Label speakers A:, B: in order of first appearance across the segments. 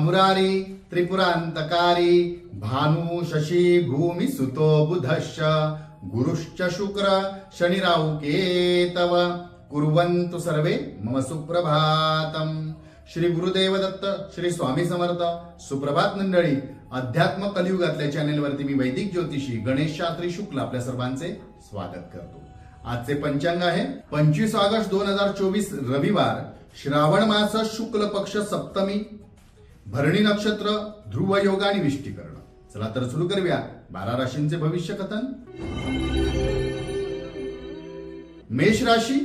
A: मुरारी त्रिपुरांतकारी भानु शशी भूमि सुतो बुधश्च गुरुश्च शुक्र शनिराहु केतव कुर्वन्तु सर्वे मम सुप्रभातम। श्री गुरुदेव दत्त, श्री स्वामी समर्थ। सुप्रभात मंडळी, अध्यात्म कलियुगातल्या चॅनेलवरती मी वैदिक ज्योतिषी गणेश शास्त्री शुक्ल आपल्या सर्वांचे स्वागत करतो। आजचे पंचांग आहे 25 ऑगस्ट 2024 रविवार, श्रावण मास शुक्ल पक्ष सप्तमी, भरणी नक्षत्र, ध्रुव योग आणि विष्टीकरण। चला तर सुरू करूया 12 राशींचे भविष्य कथन। मेष राशी,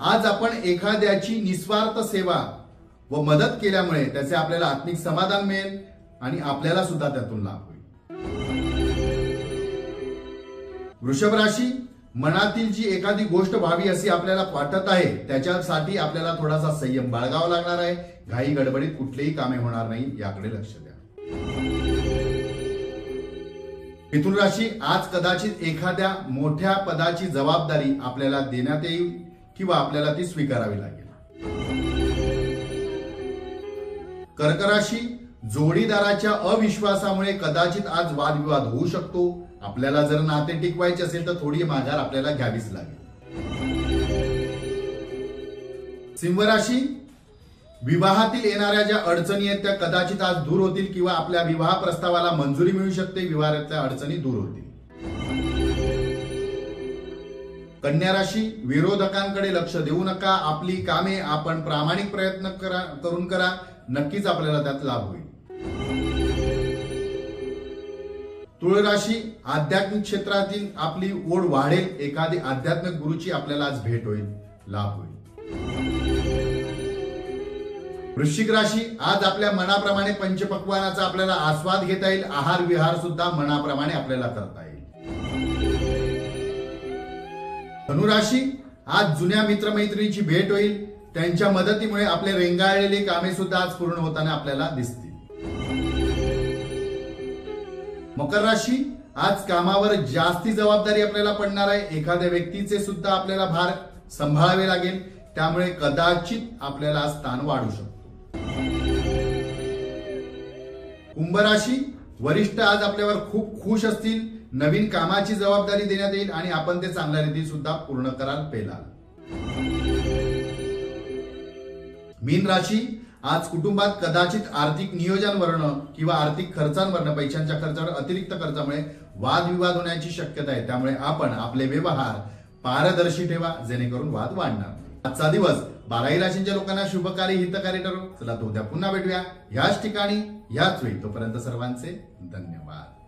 A: आज आपण एखाद्याची निस्वार्थ सेवा व मदत केल्यामुळे त्याचे आपल्याला आत्मिक समाधान मिळेल आणि आपल्याला सुद्धा त्यातून लाभ होईल। वृषभ राशी, मनातील जी एखादी गोष्ट व्हावी अशी आपल्याला वाटत आहे त्याच्यासाठी आपल्याला थोडासा संयम बाळगावा लागणार आहे। घाई गडबडीत कुठलीही कामे होणार नाही, याकडे लक्ष द्या। मिथुन राशी, आज कदाचित एखाद्या मोठ्या पदाची जबाबदारी आपल्याला देण्यात येईल किंवा आपल्याला ती स्वीकारावी लागेल। कर्क राशी, जोडीदाराच्या अविश्वासामुळे कदाचित आज वादविवाद होऊ शकतो। आपल्याला जर नाते टिकवायचे असेल तर थोडी माघार आपल्याला घ्यावीच लागेल। सिंह राशी, विवाहातील येणाऱ्या ज्या अडचणी आहेत त्या कदाचित आज दूर होतील किंवा आपल्या विवाह प्रस्तावाला मंजुरी मिळू शकते। विवाहातल्या अडचणी दूर होतील। कन्या राशी, विरोधकांकडे लक्ष देऊ नका। आपली कामे आपण प्रामाणिक प्रयत्न करून करा, नक्कीच आपल्याला त्यात लाभ होईल। तुळ राशी, आध्यात्मिक क्षेत्रातील आपली ओढ वाढेल। एखादी आध्यात्मिक गुरुची आपल्याला आज भेट होईल, लाभ होईल। वृश्चिक राशी, आज आपल्या मनाप्रमाणे पंचपक्वानाचा आपल्याला आस्वाद घेता येईल। आहार विहार सुद्धा मनाप्रमाणे आपल्याला करता येईल। धनुराशी, आज जुन्या मित्रमैत्रिणीची भेट होईल। त्यांच्या मदतीमुळे आपले रेंगाळलेली कामे सुद्धा आज पूर्ण होताना आपल्याला दिसतील। मकर राशी, आज कामावर जास्ती जबाबदारी आपल्याला पडणार आहे। एखाद्या व्यक्तीचे सुद्धा आपल्याला भार सांभाळावे लागेल, त्यामुळे कदाचित आपल्याला आज स्थान वाढू शकतो। कुंभ राशी, वरिष्ठ आज आपल्यावर खूप खुश असतील। नवीन कामाची जबाबदारी देण्यात येईल आणि आपण ते चांगल्या रीती सुद्धा पूर्ण कराल पेलाल। मीन राशी, आज कुटुंबात कदाचित आर्थिक नियोजनावरनं किंवा आर्थिक खर्चांवरनं पैशांच्या खर्चावर अतिरिक्त खर्चामुळे वादविवाद होण्याची शक्यता आहे। त्यामुळे आपण आपले व्यवहार पारदर्शी ठेवा, जेणेकरून वाद वाढणार नाही। आजचा दिवस 12 राशींच्या लोकांना शुभकारी हितकारी ठरो। चला तो उद्या पुन्हा भेटूया याच ठिकाणी याच वेळी। तोपर्यंत सर्वांचे धन्यवाद।